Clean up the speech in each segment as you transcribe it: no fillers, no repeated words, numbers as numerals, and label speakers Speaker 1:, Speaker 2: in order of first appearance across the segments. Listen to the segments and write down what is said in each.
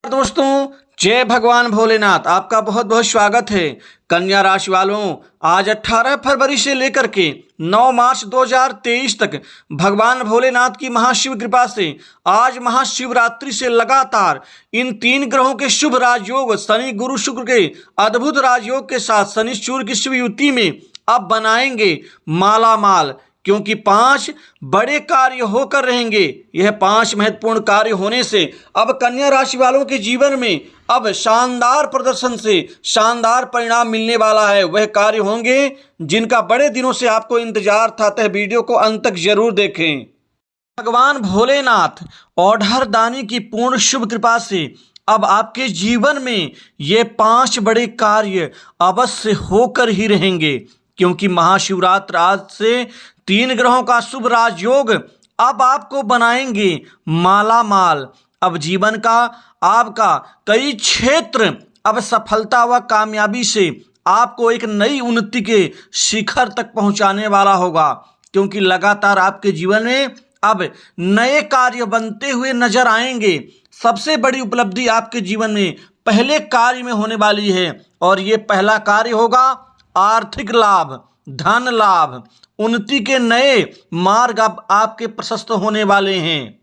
Speaker 1: दोस्तों, जय भगवान भोलेनाथ। आपका बहुत बहुत स्वागत है। कन्या राशि वालों, आज 18 फरवरी से लेकर के 9 मार्च 2023 तक भगवान भोलेनाथ की महाशिव कृपा से आज महाशिवरात्रि से लगातार इन 3 ग्रहों के शुभ राजयोग शनि गुरु शुक्र के अद्भुत राजयोग के साथ शनि सूर्य की शुभ युति में अब बनाएंगे माला माल, क्योंकि 5 बड़े कार्य होकर रहेंगे। यह 5 महत्वपूर्ण कार्य होने से अब कन्या राशि वालों के जीवन में अब शानदार प्रदर्शन से शानदार परिणाम मिलने वाला है। वह कार्य होंगे जिनका बड़े दिनों से आपको इंतजार था। तो वीडियो को अंत तक जरूर देखें। भगवान भोलेनाथ औढ़र दानी की पूर्ण शुभ कृपा से अब आपके जीवन में ये 5 बड़े कार्य अवश्य होकर ही रहेंगे, क्योंकि महाशिवरात्रि आज से 3 ग्रहों का शुभ राजयोग अब आपको बनाएंगे माला माल। अब जीवन का आपका कई क्षेत्र अब सफलता व कामयाबी से आपको एक नई उन्नति के शिखर तक पहुंचाने वाला होगा, क्योंकि लगातार आपके जीवन में अब नए कार्य बनते हुए नजर आएंगे। सबसे बड़ी उपलब्धि आपके जीवन में पहले कार्य में होने वाली है, और ये पहला कार्य होगा आर्थिक लाभ, धन लाभ, उन्नति के नए मार्ग अब आपके प्रशस्त होने वाले हैं।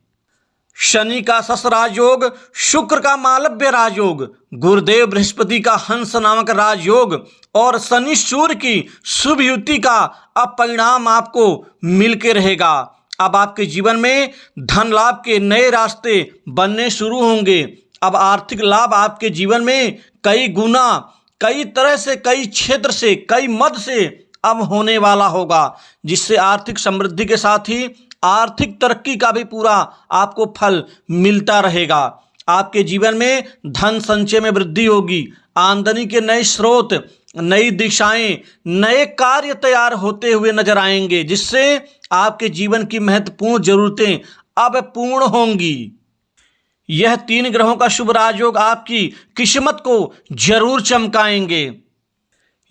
Speaker 1: शनि का शश राजयोग, शुक्र का मालव्य राजयोग, गुरुदेव बृहस्पति का हंस नामक राजयोग और शनि सूर्य की शुभ युति का अब परिणाम आपको मिलके रहेगा। अब आपके जीवन में धन लाभ के नए रास्ते बनने शुरू होंगे। अब आर्थिक लाभ आपके जीवन में कई गुना, कई तरह से, कई क्षेत्र से, कई मद से अब होने वाला होगा, जिससे आर्थिक समृद्धि के साथ ही आर्थिक तरक्की का भी पूरा आपको फल मिलता रहेगा। आपके जीवन में धन संचय में वृद्धि होगी, आमदनी के नए स्रोत, नई दिशाएं, नए कार्य तैयार होते हुए नजर आएंगे, जिससे आपके जीवन की महत्वपूर्ण जरूरतें अब पूर्ण होंगी। यह 3 ग्रहों का शुभ राजयोग आपकी किस्मत को जरूर चमकाएंगे।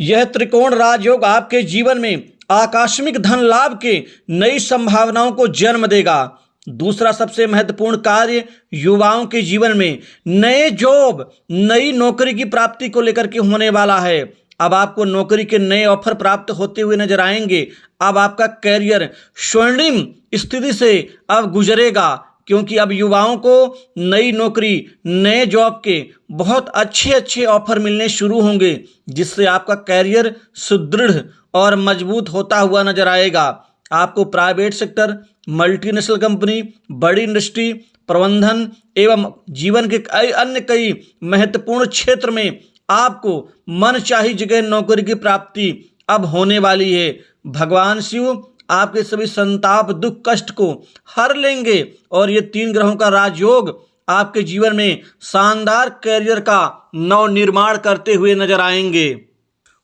Speaker 1: यह त्रिकोण राजयोग आपके जीवन में आकस्मिक धन लाभ के नई संभावनाओं को जन्म देगा। दूसरा सबसे महत्वपूर्ण कार्य युवाओं के जीवन में नए जॉब, नई नौकरी की प्राप्ति को लेकर के होने वाला है। अब आपको नौकरी के नए ऑफर प्राप्त होते हुए नजर आएंगे। अब आपका कैरियर स्वर्णिम स्थिति से अब गुजरेगा, क्योंकि अब युवाओं को नई नौकरी, नए जॉब के बहुत अच्छे अच्छे ऑफर मिलने शुरू होंगे, जिससे आपका कैरियर सुदृढ़ और मजबूत होता हुआ नजर आएगा। आपको प्राइवेट सेक्टर, मल्टीनेशनल कंपनी, बड़ी इंडस्ट्री, प्रबंधन एवं जीवन के कई महत्वपूर्ण क्षेत्र में आपको मनचाही जगह नौकरी की प्राप्ति अब होने वाली है। भगवान शिव आपके सभी संताप, दुख, कष्ट को हर लेंगे, और ये 3 ग्रहों का राजयोग आपके जीवन में शानदार कैरियर का नव निर्माण करते हुए नजर आएंगे।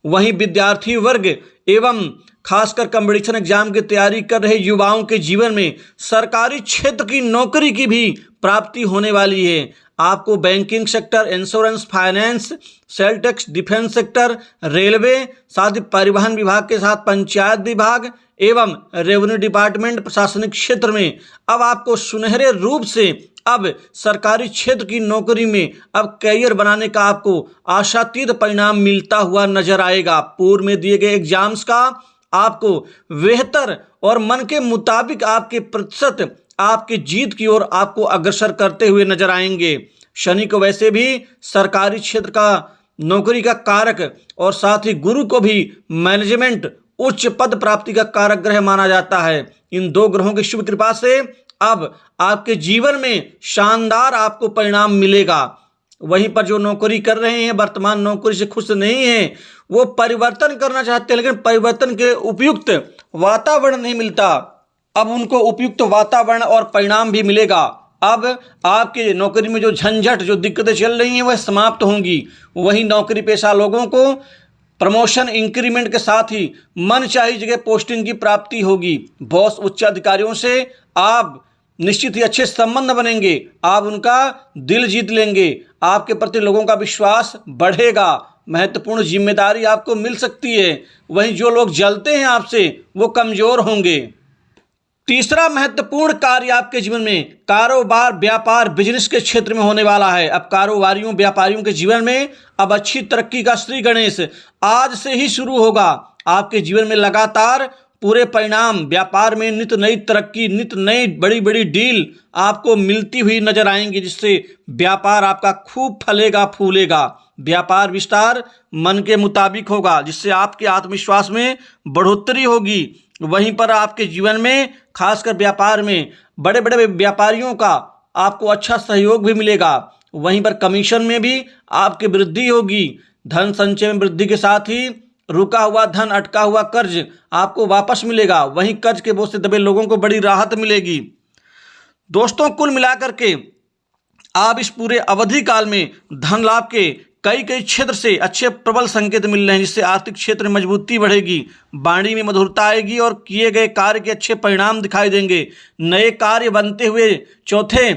Speaker 1: वहीं विद्यार्थी वर्ग एवं खासकर कंपटीशन एग्जाम की तैयारी कर रहे युवाओं के जीवन में सरकारी क्षेत्र की नौकरी की भी प्राप्ति होने वाली है। आपको banking sector, insurance, finance, sale tax, defence sector, railway, साथ ही परिवहन विभाग के साथ पंचायत विभाग एवं रेवेन्यू डिपार्टमेंट, प्रशासनिक क्षेत्र में अब आपको सुनहरे रूप से अब सरकारी क्षेत्र की नौकरी में अब कैरियर बनाने का आपको आशातीत परिणाम मिलता हुआ नजर आएगा। पूर्व में दिए गए एग्जाम्स का आपको बेहतर और मन के मुताबिक आपके प्रतिशत आपके जीत की ओर आपको अग्रसर करते हुए नजर आएंगे। शनि को वैसे भी सरकारी क्षेत्र का नौकरी का कारक और साथ ही गुरु को भी मैनेजमेंट, उच्च पद प्राप्ति का कारक ग्रह माना जाता है। इन 2 ग्रहों की शुभ कृपा से अब आपके जीवन में शानदार आपको परिणाम मिलेगा। वहीं पर जो नौकरी कर रहे हैं, वर्तमान नौकरी से खुश नहीं हैं, वो परिवर्तन करना चाहते हैं, लेकिन परिवर्तन के उपयुक्त वातावरण नहीं मिलता। अब उनको उपयुक्त वातावरण और परिणाम भी मिलेगा। अब आपके नौकरी में जो झंझट, जो दिक्कतें चल रही हैं, वह समाप्त होंगी। वहीं नौकरी पेशा लोगों को प्रमोशन, इंक्रीमेंट के साथ ही मन चाही जगह पोस्टिंग की प्राप्ति होगी। बॉस, उच्च अधिकारियों से आप निश्चित ही अच्छे संबंध बनेंगे। आप उनका दिल जीत लेंगे। आपके प्रति लोगों का विश्वास बढ़ेगा। महत्वपूर्ण जिम्मेदारी आपको मिल सकती है। वहीं जो लोग जलते हैं आपसे, वो कमजोर होंगे। तीसरा महत्वपूर्ण कार्य आपके जीवन में कारोबार, व्यापार, बिजनेस के क्षेत्र में होने वाला है। अब कारोबारियों, व्यापारियों के जीवन में अब अच्छी तरक्की का श्री गणेश आज से ही शुरू होगा। आपके जीवन में लगातार पूरे परिणाम, व्यापार में नित नई तरक्की, नित नई बड़ी बड़ी डील आपको मिलती हुई नजर आएंगी, जिससे व्यापार आपका खूब फलेगा फूलेगा। व्यापार विस्तार मन के मुताबिक होगा, जिससे आपके आत्मविश्वास में बढ़ोतरी होगी। वहीं पर आपके जीवन में, खासकर व्यापार में, बड़े बड़े व्यापारियों का आपको अच्छा सहयोग भी मिलेगा। वहीं पर कमीशन में भी आपकी वृद्धि होगी। धन संचय में वृद्धि के साथ ही रुका हुआ धन, अटका हुआ कर्ज आपको वापस मिलेगा। वहीं कर्ज के बोझ से दबे लोगों को बड़ी राहत मिलेगी। दोस्तों, कुल मिलाकर के आप इस पूरे अवधि काल में धन लाभ के कई क्षेत्र से अच्छे प्रबल संकेत मिल रहे हैं, जिससे आर्थिक क्षेत्र में मजबूती बढ़ेगी, वाणी में मधुरता आएगी और किए गए कार्य के अच्छे परिणाम दिखाई देंगे। नए कार्य बनते हुए चौथे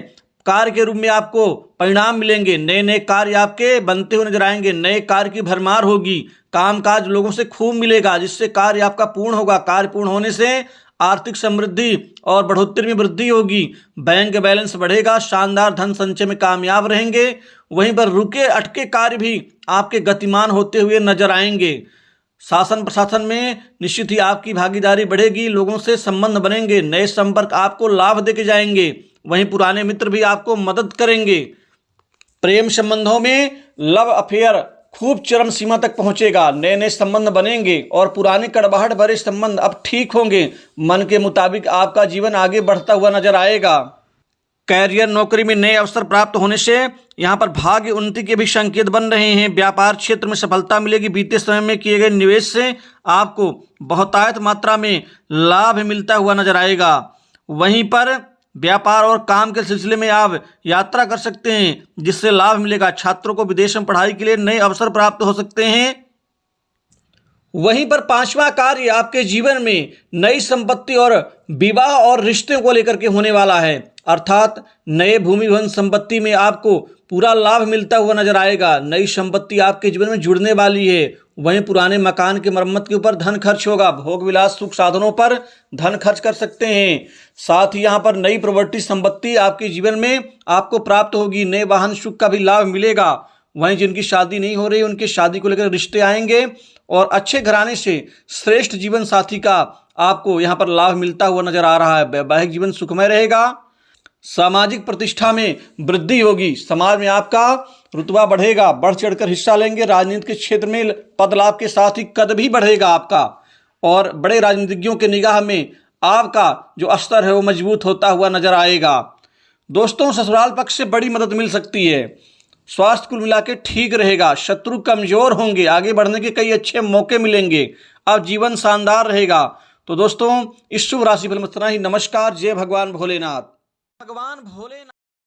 Speaker 1: कार्य के रूप में आपको परिणाम मिलेंगे। नए नए कार्य आपके बनते हुए नजर आएंगे। नए कार्य की भरमार होगी। कामकाज लोगों से खूब मिलेगा, जिससे कार्य आपका पूर्ण होगा। कार्य पूर्ण होने से आर्थिक समृद्धि और बढ़ोतरी में वृद्धि होगी। बैंक बैलेंस बढ़ेगा। शानदार धन संचय में कामयाब रहेंगे। वहीं पर रुके अटके कार्य भी आपके गतिमान होते हुए नजर आएंगे। शासन प्रशासन में निश्चित ही आपकी भागीदारी बढ़ेगी। लोगों से संबंध बनेंगे। नए संपर्क आपको लाभ देके जाएंगे। वहीं पुराने मित्र भी आपको मदद करेंगे। प्रेम संबंधों में लव अफेयर खूब चरम सीमा तक पहुंचेगा। नए नए संबंध बनेंगे और पुराने कड़वाहट भरे संबंध अब ठीक होंगे। मन के मुताबिक आपका जीवन आगे बढ़ता हुआ नजर आएगा। कैरियर, नौकरी में नए अवसर प्राप्त होने से यहाँ पर भाग्य उन्नति के भी संकेत बन रहे हैं। व्यापार क्षेत्र में सफलता मिलेगी। बीते समय में किए गए निवेश से आपको बहुतायत मात्रा में लाभ मिलता हुआ नजर आएगा। वहीं पर व्यापार और काम के सिलसिले में आप यात्रा कर सकते हैं, जिससे लाभ मिलेगा। छात्रों को विदेश में पढ़ाई के लिए नए अवसर प्राप्त हो सकते हैं। वहीं पर पांचवा कार्य आपके जीवन में नई संपत्ति और विवाह और रिश्ते को लेकर के होने वाला है, अर्थात नए भूमि भवन संपत्ति में आपको पूरा लाभ मिलता हुआ नजर आएगा। नई संपत्ति आपके जीवन में जुड़ने वाली है। वहीं पुराने मकान की मरम्मत के ऊपर धन खर्च होगा। भोग विलास सुख साधनों पर धन खर्च कर सकते हैं। साथ ही यहाँ पर नई प्रॉपर्टी संपत्ति आपके जीवन में आपको प्राप्त होगी। नए वाहन सुख का भी लाभ मिलेगा। वहीं जिनकी शादी नहीं हो रही, उनकी शादी को लेकर रिश्ते आएंगे और अच्छे घराने से श्रेष्ठ जीवन साथी का आपको यहाँ पर लाभ मिलता हुआ नजर आ रहा है। वैवाहिक जीवन सुखमय रहेगा। सामाजिक प्रतिष्ठा में वृद्धि होगी। समाज में आपका रुतबा बढ़ेगा। बढ़ चढ़कर हिस्सा लेंगे। राजनीति के क्षेत्र में पद लाभ के साथ ही कद भी बढ़ेगा आपका, और बड़े राजनीतिज्ञों के निगाह में आपका जो स्तर है वो मजबूत होता हुआ नजर आएगा। दोस्तों, ससुराल पक्ष से बड़ी मदद मिल सकती है। स्वास्थ्य कुल मिला के ठीक रहेगा। शत्रु कमजोर होंगे। आगे बढ़ने के कई अच्छे मौके मिलेंगे। अब जीवन शानदार रहेगा। तो दोस्तों, इस शुभ राशि फल में इतना ही। नमस्कार। जय भगवान भोलेनाथ। भगवान भोलेनाथ।